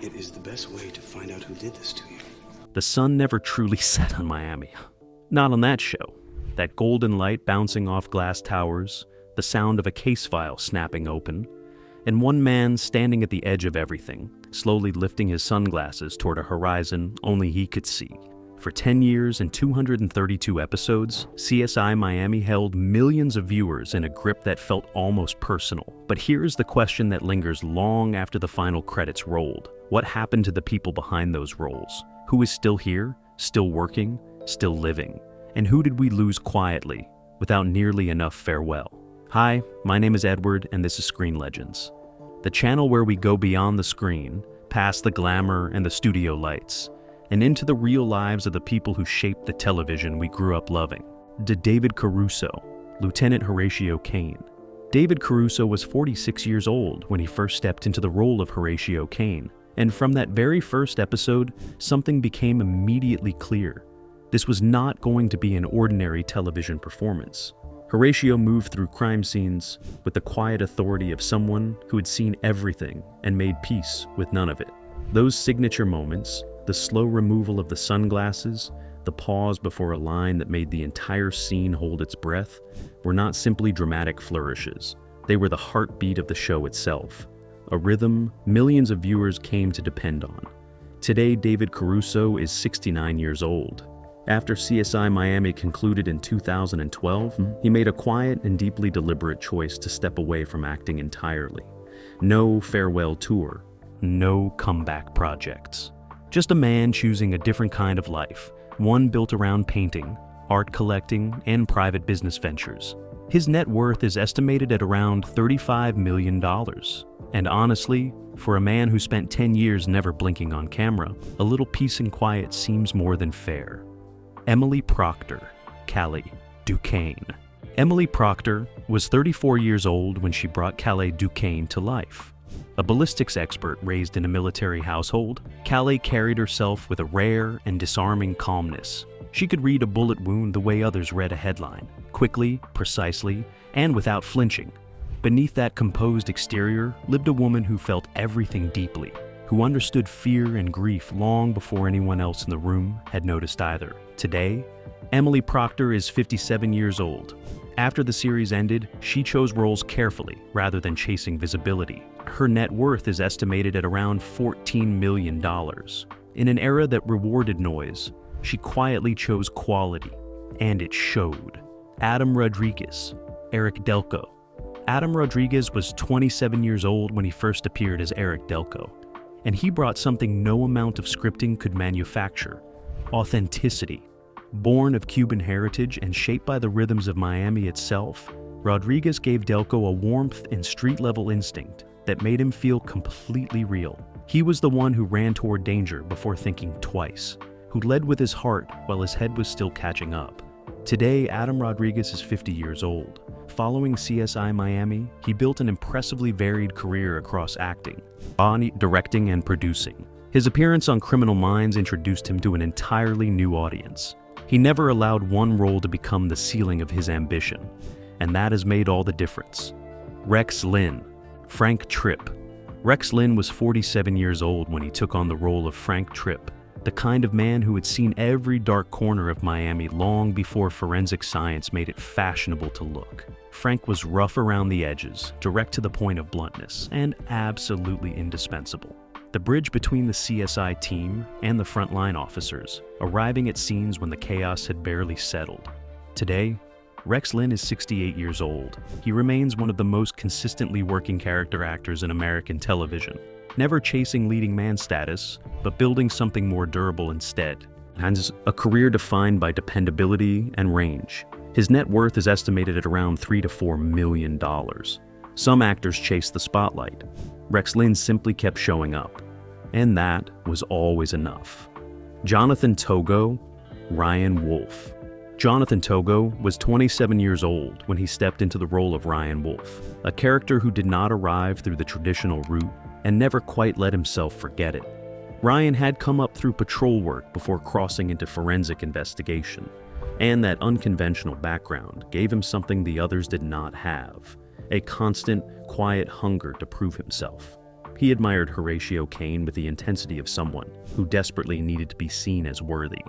It is the best way to find out who did this to you. The sun never truly set on Miami. Not on that show. That golden light bouncing off glass towers, the sound of a case file snapping open, and one man standing at the edge of everything, slowly lifting his sunglasses toward a horizon only he could see. For 10 years and 232 episodes, CSI Miami held millions of viewers in a grip that felt almost personal. But here's the question that lingers long after the final credits rolled. What happened to the people behind those roles? Who is still here, still working, still living? And who did we lose quietly, without nearly enough farewell? Hi, my name is Edward, and this is Screen Legends, the channel where we go beyond the screen, past the glamour and the studio lights, and into the real lives of the people who shaped the television we grew up loving. David Caruso, Lieutenant Horatio Kane. David Caruso was 46 years old when he first stepped into the role of Horatio Kane, and from that very first episode, something became immediately clear. This was not going to be an ordinary television performance. Horatio moved through crime scenes with the quiet authority of someone who had seen everything and made peace with none of it. Those signature moments, the slow removal of the sunglasses, the pause before a line that made the entire scene hold its breath, were not simply dramatic flourishes. They were the heartbeat of the show itself, a rhythm millions of viewers came to depend on. Today, David Caruso is 69 years old. After CSI Miami concluded in 2012, he made a quiet and deeply deliberate choice to step away from acting entirely. No farewell tour, no comeback projects. Just a man choosing a different kind of life, one built around painting, art collecting, and private business ventures. His net worth is estimated at around $35 million. And honestly, for a man who spent 10 years never blinking on camera, a little peace and quiet seems more than fair. Emily Proctor, Callie Duquesne. Emily Proctor was 34 years old when she brought Callie Duquesne to life. A ballistics expert raised in a military household, Callie carried herself with a rare and disarming calmness. She could read a bullet wound the way others read a headline, quickly, precisely, and without flinching. Beneath that composed exterior lived a woman who felt everything deeply, who understood fear and grief long before anyone else in the room had noticed either. Today, Emily Proctor is 57 years old. After the series ended, she chose roles carefully rather than chasing visibility. Her net worth is estimated at around $14 million. In an era that rewarded noise, she quietly chose quality, and it showed. Adam Rodriguez, Eric Delco. Adam Rodriguez was 27 years old when he first appeared as Eric Delco, and he brought something no amount of scripting could manufacture: authenticity. Born of Cuban heritage and shaped by the rhythms of Miami itself, Rodriguez gave Delco a warmth and street-level instinct that made him feel completely real. He was the one who ran toward danger before thinking twice, who led with his heart while his head was still catching up. Today, Adam Rodriguez is 50 years old. Following CSI Miami, he built an impressively varied career across acting, directing, and producing. His appearance on Criminal Minds introduced him to an entirely new audience. He never allowed one role to become the ceiling of his ambition, and that has made all the difference. Rex Linn, Frank Tripp. Rex Linn was 47 years old when he took on the role of Frank Tripp, the kind of man who had seen every dark corner of Miami long before forensic science made it fashionable to look. Frank was rough around the edges, direct to the point of bluntness, and absolutely indispensable. The bridge between the CSI team and the frontline officers, arriving at scenes when the chaos had barely settled. Today, Rex Linn is 68 years old. He remains one of the most consistently working character actors in American television, never chasing leading man status, but building something more durable instead. Has a career defined by dependability and range. His net worth is estimated at around $3 to $4 million. Some actors chase the spotlight. Rex Linn simply kept showing up, and that was always enough. Jonathan Togo, Ryan Wolf. Jonathan Togo was 27 years old when he stepped into the role of Ryan Wolf, a character who did not arrive through the traditional route and never quite let himself forget it. Ryan had come up through patrol work before crossing into forensic investigation, and that unconventional background gave him something the others did not have: a constant, quiet hunger to prove himself. He admired Horatio Caine with the intensity of someone who desperately needed to be seen as worthy.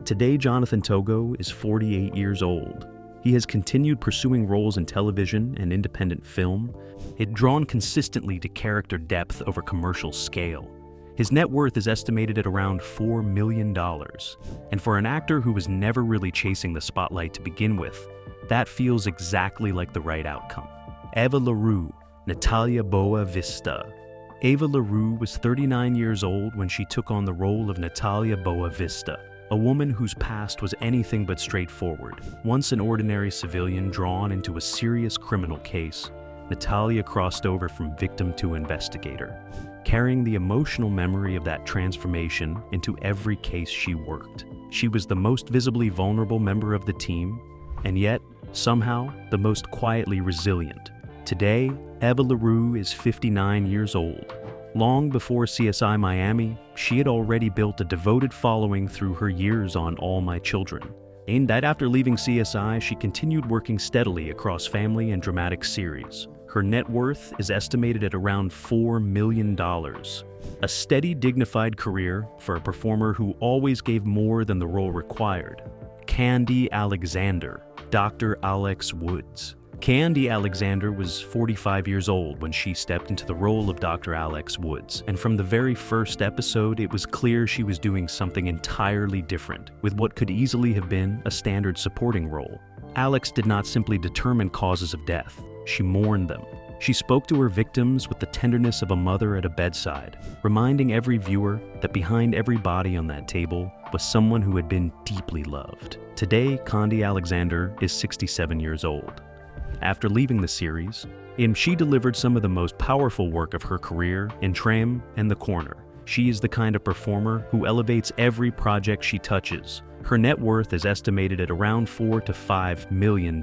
Today, Jonathan Togo is 48 years old. He has continued pursuing roles in television and independent film, yet drawn consistently to character depth over commercial scale. His net worth is estimated at around $4 million, and for an actor who was never really chasing the spotlight to begin with, that feels exactly like the right outcome. Eva LaRue, Natalia Boa Vista. Eva LaRue was 39 years old when she took on the role of Natalia Boa Vista, a woman whose past was anything but straightforward. Once an ordinary civilian drawn into a serious criminal case, Natalia crossed over from victim to investigator, carrying the emotional memory of that transformation into every case she worked. She was the most visibly vulnerable member of the team, and yet, somehow, the most quietly resilient. Today, Eva LaRue is 59 years old. Long before CSI Miami, she had already built a devoted following through her years on All My Children. And that after leaving CSI, she continued working steadily across family and dramatic series. Her net worth is estimated at around $4 million. A steady, dignified career for a performer who always gave more than the role required. Candy Alexander, Dr. Alex Woods. Candy Alexander was 45 years old when she stepped into the role of Dr. Alex Woods, and from the very first episode, it was clear she was doing something entirely different, with what could easily have been a standard supporting role. Alex did not simply determine causes of death, she mourned them. She spoke to her victims with the tenderness of a mother at a bedside, reminding every viewer that behind every body on that table was someone who had been deeply loved. Today, Candy Alexander is 67 years old. After leaving the series, she delivered some of the most powerful work of her career in Tram and The Corner. She is the kind of performer who elevates every project she touches. Her net worth is estimated at around $4 to $5 million.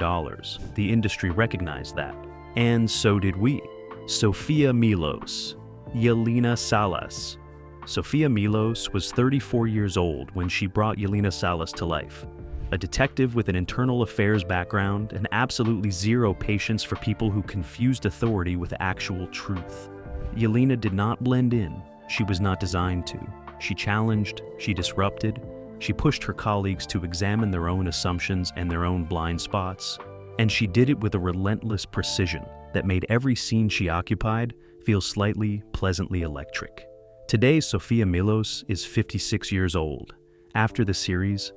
The industry recognized that. And so did we. Sofia Milos, Yelena Salas. Sofia Milos was 34 years old when she brought Yelena Salas to life. A detective with an internal affairs background and absolutely zero patience for people who confused authority with actual truth. Yelena did not blend in. She was not designed to. She challenged, she disrupted, she pushed her colleagues to examine their own assumptions and their own blind spots, and she did it with a relentless precision that made every scene she occupied feel slightly, pleasantly electric. Today, Sofia Milos is 56 years old. After the series,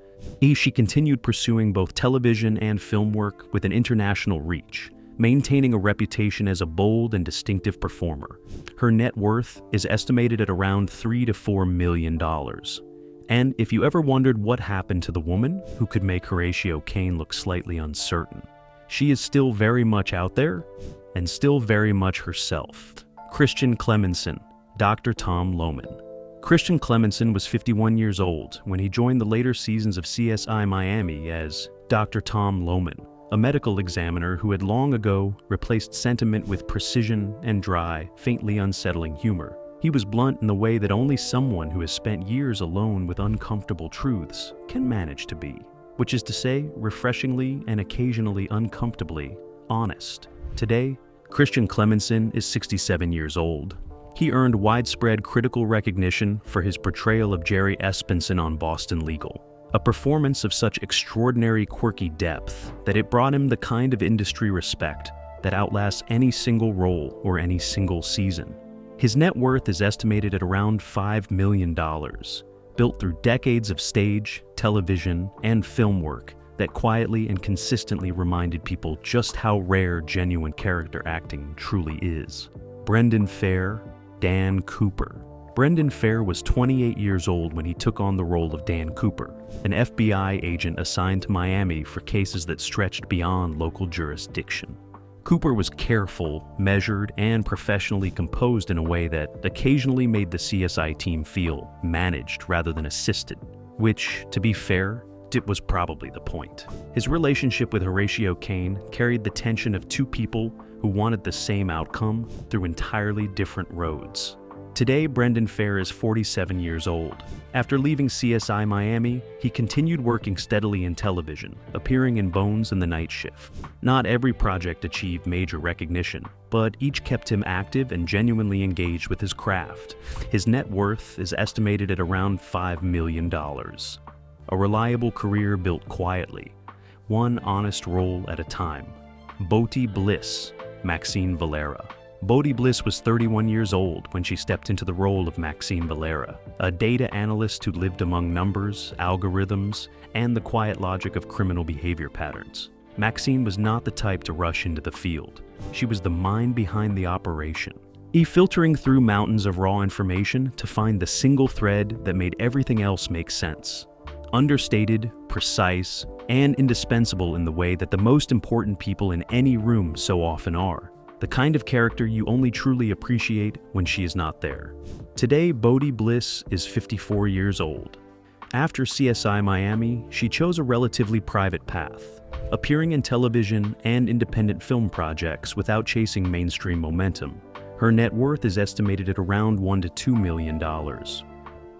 she continued pursuing both television and film work with an international reach, maintaining a reputation as a bold and distinctive performer. Her net worth is estimated at around $3 to $4 million. And if you ever wondered what happened to the woman who could make Horatio Caine look slightly uncertain, she is still very much out there and still very much herself. Christian Clemenson, Dr. Tom Lohman. Christian Clemenson was 51 years old when he joined the later seasons of CSI Miami as Dr. Tom Lohman, a medical examiner who had long ago replaced sentiment with precision and dry, faintly unsettling humor. He was blunt in the way that only someone who has spent years alone with uncomfortable truths can manage to be, which is to say, refreshingly and occasionally uncomfortably honest. Today, Christian Clemenson is 67 years old. He earned widespread critical recognition for his portrayal of Jerry Espenson on Boston Legal, a performance of such extraordinary quirky depth that it brought him the kind of industry respect that outlasts any single role or any single season. His net worth is estimated at around $5 million, built through decades of stage, television, and film work that quietly and consistently reminded people just how rare genuine character acting truly is. Brendan Fair, Dan Cooper. Brendan Fair was 28 years old when he took on the role of Dan Cooper, an FBI agent assigned to Miami for cases that stretched beyond local jurisdiction. Cooper was careful, measured, and professionally composed in a way that occasionally made the CSI team feel managed rather than assisted, which, to be fair, it was probably the point. His relationship with Horatio Caine carried the tension of two people who wanted the same outcome through entirely different roads. Today, Brendan Fair is 47 years old. After leaving CSI Miami, he continued working steadily in television, appearing in Bones and The Night Shift. Not every project achieved major recognition, but each kept him active and genuinely engaged with his craft. His net worth is estimated at around $5 million. A reliable career built quietly, one honest role at a time. Bodhi Bliss, Maxine Valera. Bodhi Bliss was 31 years old when she stepped into the role of Maxine Valera, a data analyst who lived among numbers, algorithms, and the quiet logic of criminal behavior patterns. Maxine was not the type to rush into the field. She was the mind behind the operation, filtering through mountains of raw information to find the single thread that made everything else make sense. Understated, precise, and indispensable in the way that the most important people in any room so often are. The kind of character you only truly appreciate when she is not there. Today, Bodhi Bliss is 54 years old. After CSI Miami, she chose a relatively private path, appearing in television and independent film projects without chasing mainstream momentum. Her net worth is estimated at around $1 to $2 million.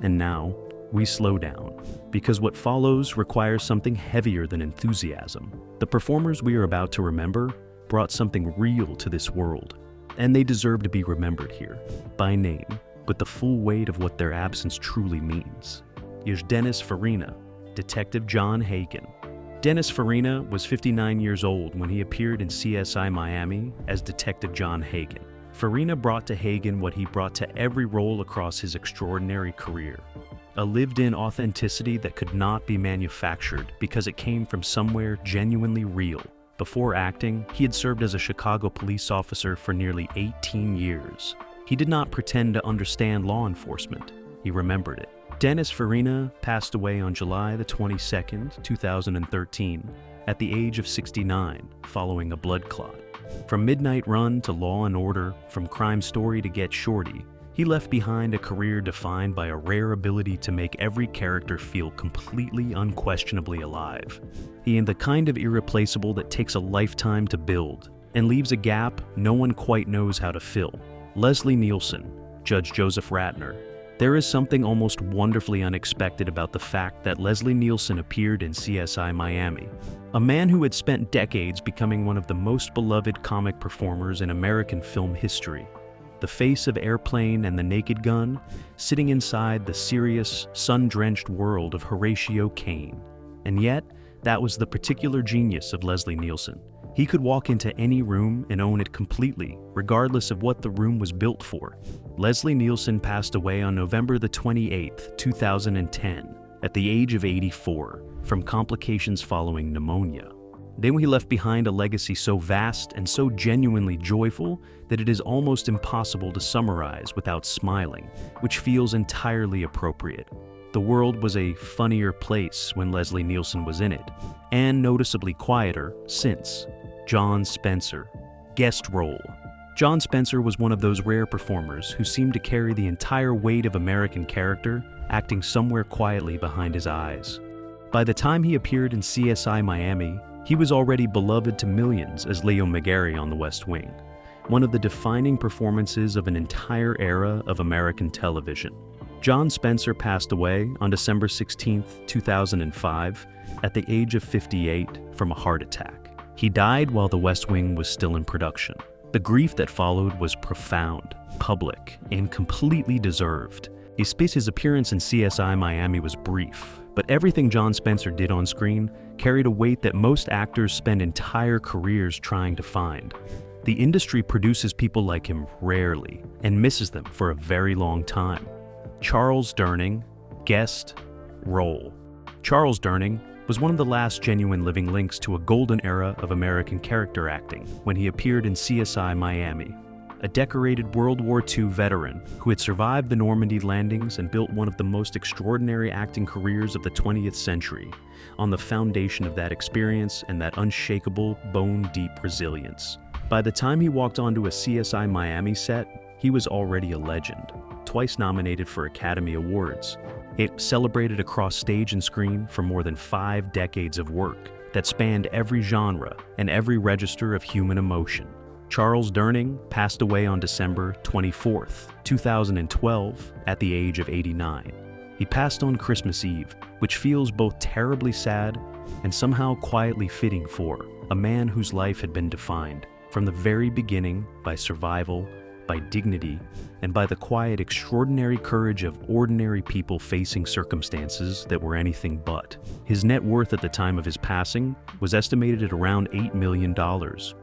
And now, we slow down, because what follows requires something heavier than enthusiasm. The performers we are about to remember brought something real to this world, and they deserve to be remembered here, by name, with the full weight of what their absence truly means. Is Dennis Farina, Detective John Hagen. Dennis Farina was 59 years old when he appeared in CSI Miami as Detective John Hagen. Farina brought to Hagen what he brought to every role across his extraordinary career: a lived-in authenticity that could not be manufactured because it came from somewhere genuinely real. Before acting, he had served as a Chicago police officer for nearly 18 years. He did not pretend to understand law enforcement. He remembered it. Dennis Farina passed away on July the 22nd, 2013, at the age of 69, following a blood clot. From Midnight Run to Law and Order, from Crime Story to Get Shorty, he left behind a career defined by a rare ability to make every character feel completely unquestionably alive. He is the kind of irreplaceable that takes a lifetime to build and leaves a gap no one quite knows how to fill. Leslie Nielsen, Judge Joseph Ratner. There is something almost wonderfully unexpected about the fact that Leslie Nielsen appeared in CSI Miami, a man who had spent decades becoming one of the most beloved comic performers in American film history. The face of Airplane and The Naked Gun, sitting inside the serious, sun-drenched world of Horatio Caine. And yet, that was the particular genius of Leslie Nielsen. He could walk into any room and own it completely, regardless of what the room was built for. Leslie Nielsen passed away on November the 28th, 2010, at the age of 84, from complications following pneumonia. Then he left behind a legacy so vast and so genuinely joyful that it is almost impossible to summarize without smiling, which feels entirely appropriate. The world was a funnier place when Leslie Nielsen was in it, and noticeably quieter since. John Spencer. Guest role. John Spencer was one of those rare performers who seemed to carry the entire weight of American character, acting somewhere quietly behind his eyes. By the time he appeared in CSI Miami, he was already beloved to millions as Leo McGarry on The West Wing, one of the defining performances of an entire era of American television. John Spencer passed away on December 16, 2005, at the age of 58 from a heart attack. He died while The West Wing was still in production. The grief that followed was profound, public, and completely deserved. His appearance in CSI Miami was brief, but everything John Spencer did on screen carried a weight that most actors spend entire careers trying to find. The industry produces people like him rarely and misses them for a very long time. Charles Durning, guest, role. Charles Durning was one of the last genuine living links to a golden era of American character acting when he appeared in CSI Miami. A decorated World War II veteran who had survived the Normandy landings and built one of the most extraordinary acting careers of the 20th century on the foundation of that experience and that unshakable, bone-deep resilience. By the time he walked onto a CSI Miami set, he was already a legend, twice nominated for Academy Awards. It celebrated across stage and screen for more than 5 decades of work that spanned every genre and every register of human emotion. Charles Durning passed away on December 24th, 2012, at the age of 89. He passed on Christmas Eve, which feels both terribly sad and somehow quietly fitting for a man whose life had been defined from the very beginning by survival, by dignity, and by the quiet, extraordinary courage of ordinary people facing circumstances that were anything but. His net worth at the time of his passing was estimated at around $8 million,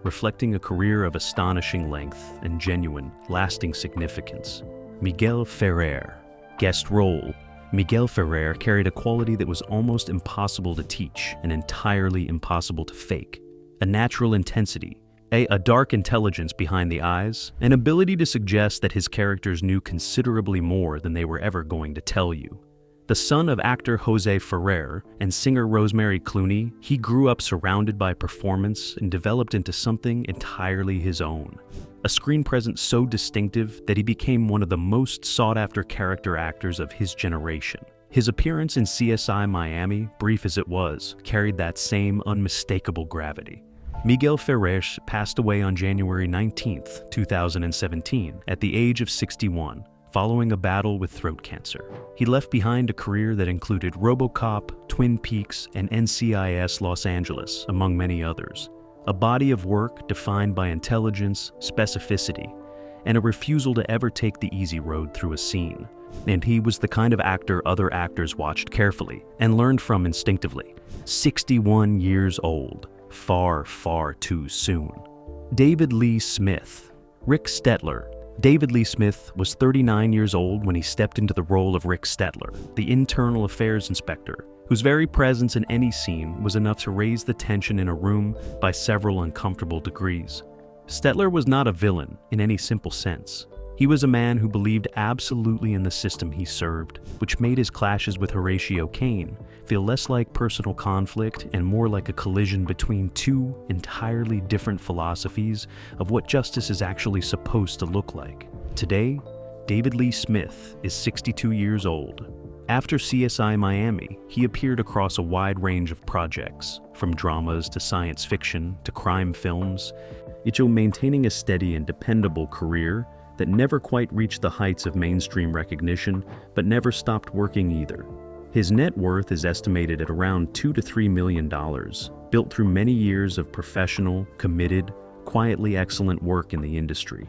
reflecting a career of astonishing length and genuine, lasting significance. Miguel Ferrer. Guest role. Miguel Ferrer carried a quality that was almost impossible to teach and entirely impossible to fake. A natural intensity, a dark intelligence behind the eyes, an ability to suggest that his characters knew considerably more than they were ever going to tell you. The son of actor Jose Ferrer and singer Rosemary Clooney, he grew up surrounded by performance and developed into something entirely his own. A screen presence so distinctive that he became one of the most sought-after character actors of his generation. His appearance in CSI Miami, brief as it was, carried that same unmistakable gravity. Miguel Ferrer passed away on January 19, 2017, at the age of 61, following a battle with throat cancer. He left behind a career that included RoboCop, Twin Peaks, and NCIS Los Angeles, among many others. A body of work defined by intelligence, specificity, and a refusal to ever take the easy road through a scene. And he was the kind of actor other actors watched carefully and learned from instinctively. 61 years old. Far, far too soon. David Lee Smith. Rick Stettler. David Lee Smith was 39 years old when he stepped into the role of Rick Stettler, the internal affairs inspector, whose very presence in any scene was enough to raise the tension in a room by several uncomfortable degrees. Stettler was not a villain in any simple sense. He was a man who believed absolutely in the system he served, which made his clashes with Horatio Caine feel less like personal conflict and more like a collision between two entirely different philosophies of what justice is actually supposed to look like. Today, David Lee Smith is 62 years old. After CSI Miami, he appeared across a wide range of projects, from dramas to science fiction to crime films, each maintaining a steady and dependable career that never quite reached the heights of mainstream recognition, but never stopped working either. His net worth is estimated at around $2 to $3 million, built through many years of professional, committed, quietly excellent work in the industry.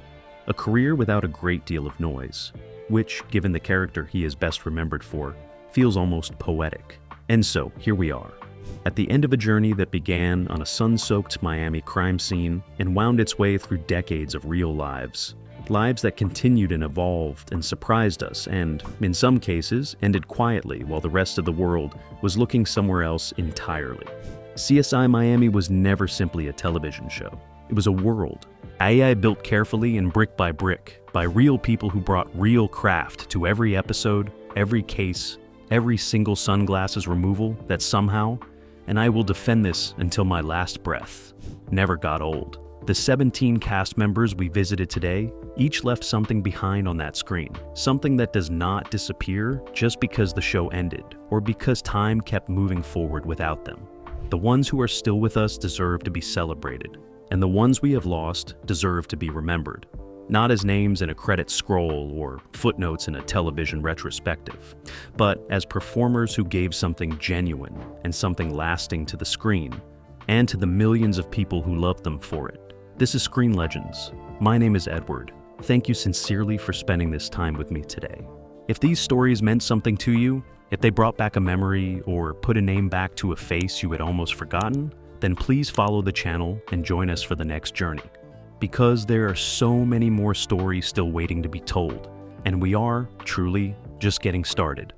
A career without a great deal of noise, which, given the character he is best remembered for, feels almost poetic. And so, here we are, at the end of a journey that began on a sun-soaked Miami crime scene and wound its way through decades of real lives. Lives that continued and evolved and surprised us and, in some cases, ended quietly while the rest of the world was looking somewhere else entirely. CSI Miami was never simply a television show. It was a world. AI built carefully and brick by real people who brought real craft to every episode, every case, every single sunglasses removal that somehow, and I will defend this until my last breath, never got old. The 17 cast members we visited today each left something behind on that screen, something that does not disappear just because the show ended or because time kept moving forward without them. The ones who are still with us deserve to be celebrated, and the ones we have lost deserve to be remembered, not as names in a credit scroll or footnotes in a television retrospective, but as performers who gave something genuine and something lasting to the screen, and to the millions of people who loved them for it. This is Screen Legends. My name is Edward. Thank you sincerely for spending this time with me today. If these stories meant something to you, if they brought back a memory or put a name back to a face you had almost forgotten, then please follow the channel and join us for the next journey. Because there are so many more stories still waiting to be told, and we are, truly, just getting started.